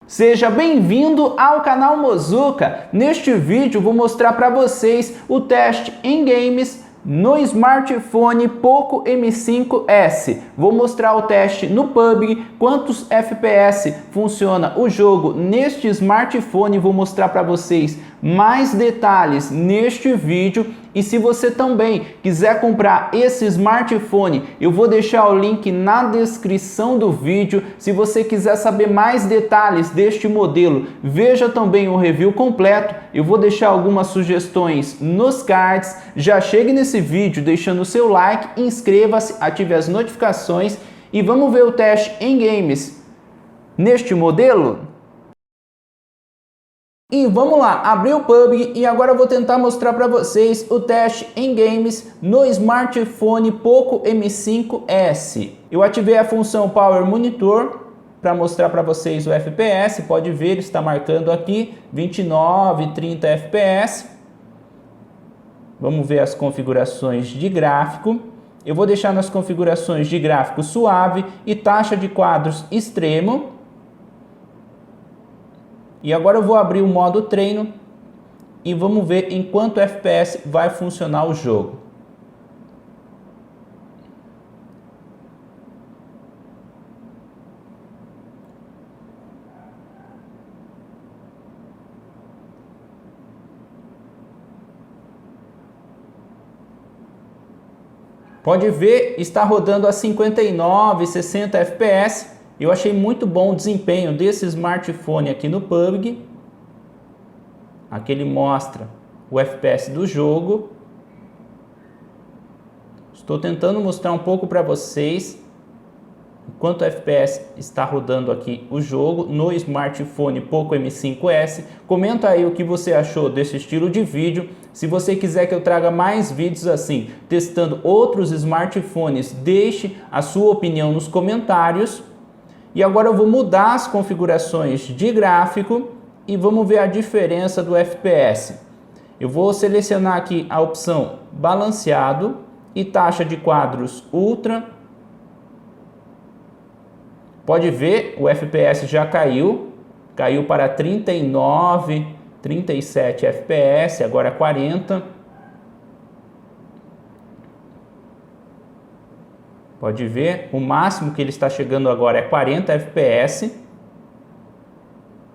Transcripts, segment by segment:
Seja bem-vindo ao canal Mozuka. Neste vídeo vou mostrar para vocês o teste em games no smartphone Poco M5S. Vou mostrar o teste no PUBG, quantos FPS funciona o jogo neste smartphone. Vou mostrar para vocês mais detalhes neste vídeo. E se você também quiser comprar esse smartphone, eu vou deixar o link na descrição do vídeo. Se você quiser saber mais detalhes deste modelo, veja também o review completo. Eu vou deixar algumas sugestões nos cards. Já chegue nesse vídeo deixando o seu like, inscreva-se, ative as notificações e vamos ver o teste em games neste modelo? E vamos lá, abrir o PUBG e agora eu vou tentar mostrar para vocês o teste em games no smartphone Poco M5S. Eu ativei a função Power Monitor para mostrar para vocês o FPS. Pode ver, está marcando aqui 29, 30 FPS. Vamos ver as configurações de gráfico. Eu vou deixar nas configurações de gráfico suave e taxa de quadros extremo. E agora eu vou abrir o modo treino e vamos ver em quanto FPS vai funcionar o jogo. Pode ver, está rodando a 59, 60 FPS. Eu achei muito bom o desempenho desse smartphone aqui no PUBG. Aqui ele mostra o FPS do jogo. Estou tentando mostrar um pouco para vocês quanto FPS está rodando aqui o jogo no smartphone Poco M5S. Comenta aí o que você achou desse estilo de vídeo. Se você quiser que eu traga mais vídeos assim, testando outros smartphones, deixe a sua opinião nos comentários. E agora eu vou mudar as configurações de gráfico e vamos ver a diferença do FPS. Eu vou selecionar aqui a opção balanceado e taxa de quadros ultra. Pode ver, o FPS já caiu para 39, 37 FPS, agora 40. Pode ver, o máximo que ele está chegando agora é 40 FPS.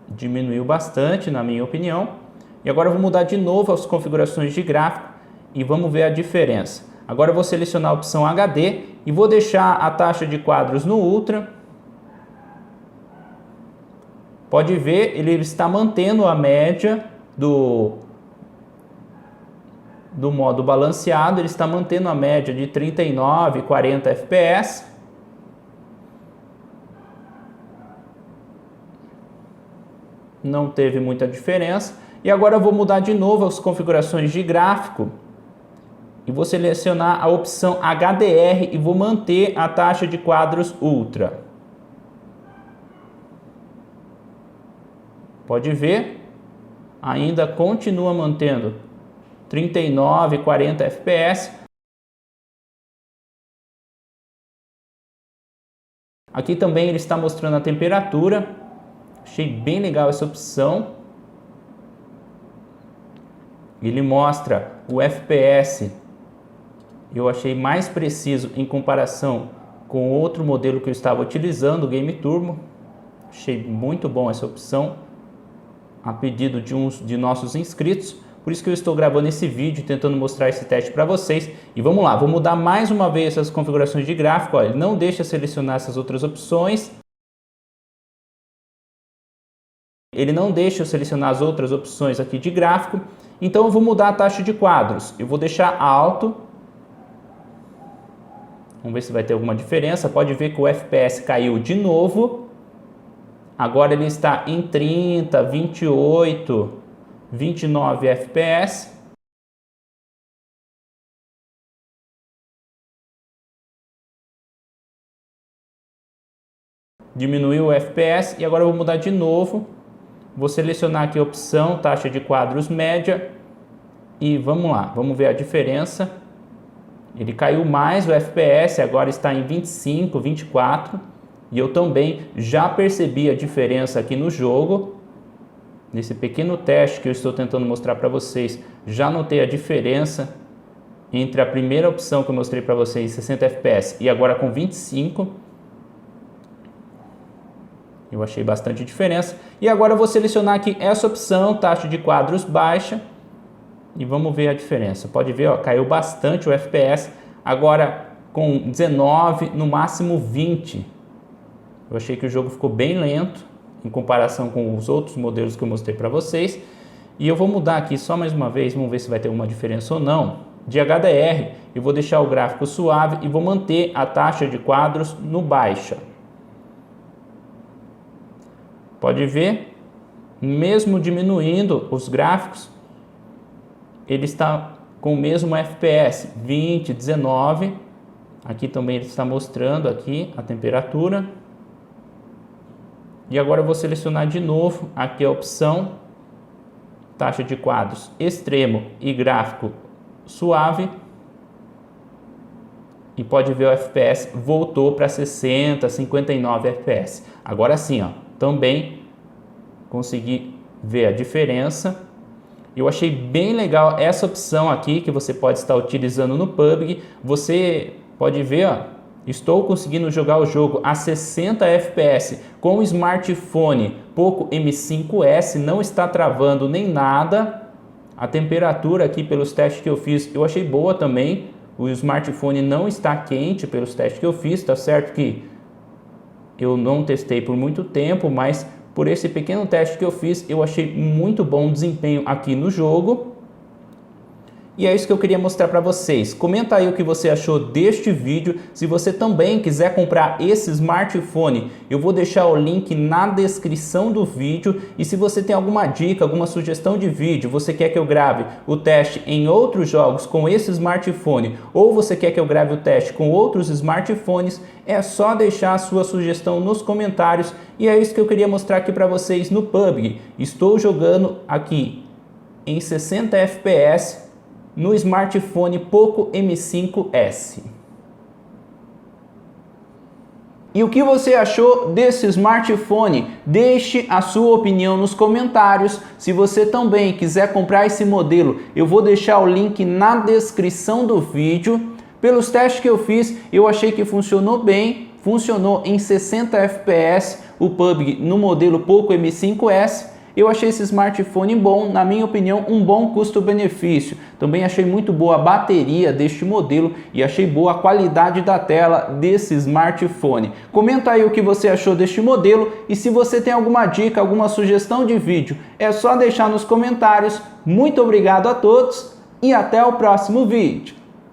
Diminuiu bastante, na minha opinião. E agora eu vou mudar de novo as configurações de gráfico e vamos ver a diferença. Agora eu vou selecionar a opção HD e vou deixar a taxa de quadros no Ultra. Pode ver, ele está mantendo a média do modo balanceado, ele está mantendo a média de 39 e 40 FPS. Não teve muita diferença. E agora eu vou mudar de novo as configurações de gráfico e vou selecionar a opção HDR e vou manter a taxa de quadros Ultra. Pode ver, ainda continua mantendo 39 e 40 FPS. Aqui também ele está mostrando a temperatura. Achei bem legal essa opção. Ele mostra o FPS. Eu achei mais preciso em comparação com outro modelo que eu estava utilizando, o Game Turbo. Achei muito bom essa opção, a pedido de nossos inscritos. Por isso que eu estou gravando esse vídeo, tentando mostrar esse teste para vocês. E vamos lá, vou mudar mais uma vez essas configurações de gráfico. Olha, não deixa selecionar essas outras opções. Ele não deixa eu selecionar as outras opções aqui de gráfico. Então eu vou mudar a taxa de quadros. Eu vou deixar alto. Vamos ver se vai ter alguma diferença. Pode ver que o FPS caiu de novo. Agora ele está em 30, 28, 29 FPS. Diminuiu o FPS e agora eu vou mudar de novo. Vou selecionar aqui a opção taxa de quadros média e vamos lá, vamos ver a diferença. Ele caiu mais o FPS, agora está em 25, 24 e eu também já percebi a diferença aqui no jogo. Nesse pequeno teste que eu estou tentando mostrar para vocês, já notei a diferença entre a primeira opção que eu mostrei para vocês, 60 FPS, e agora com 25. Eu achei bastante diferença. E agora eu vou selecionar aqui essa opção, taxa de quadros baixa, e vamos ver a diferença. Pode ver, ó, caiu bastante o FPS, agora com 19, no máximo 20. Eu achei que o jogo ficou bem lento em comparação com os outros modelos que eu mostrei para vocês. E eu vou mudar aqui só mais uma vez, vamos ver se vai ter uma diferença ou não. De HDR, eu vou deixar o gráfico suave e vou manter a taxa de quadros no baixa. Pode ver, mesmo diminuindo os gráficos, ele está com o mesmo FPS, 20, 19. Aqui também ele está mostrando aqui a temperatura. E agora eu vou selecionar de novo aqui a opção taxa de quadros extremo e gráfico suave. E pode ver o FPS voltou para 60, 59 FPS. Agora sim, ó, também consegui ver a diferença. Eu achei bem legal essa opção aqui que você pode estar utilizando no PUBG. Você pode ver, ó, estou conseguindo jogar o jogo a 60 FPS com o smartphone Poco M5S, não está travando nem nada. A temperatura aqui pelos testes que eu fiz, eu achei boa também. O smartphone não está quente pelos testes que eu fiz, tá certo que eu não testei por muito tempo, mas por esse pequeno teste que eu fiz, eu achei muito bom o desempenho aqui no jogo. E é isso que eu queria mostrar para vocês. Comenta aí o que você achou deste vídeo. Se você também quiser comprar esse smartphone, eu vou deixar o link na descrição do vídeo. E se você tem alguma dica, alguma sugestão de vídeo, você quer que eu grave o teste em outros jogos com esse smartphone, ou você quer que eu grave o teste com outros smartphones, é só deixar a sua sugestão nos comentários. E é isso que eu queria mostrar aqui para vocês no PUBG. Estou jogando aqui em 60 FPS no smartphone Poco M5S. E o que você achou desse smartphone? Deixe a sua opinião nos comentários. Se você também quiser comprar esse modelo, eu vou deixar o link na descrição do vídeo. Pelos testes que eu fiz, eu achei que funcionou bem. Funcionou em 60 FPS o PUBG no modelo Poco M5S. Eu achei esse smartphone bom, na minha opinião, um bom custo-benefício. Também achei muito boa a bateria deste modelo e achei boa a qualidade da tela desse smartphone. Comenta aí o que você achou deste modelo e se você tem alguma dica, alguma sugestão de vídeo, é só deixar nos comentários. Muito obrigado a todos e até o próximo vídeo.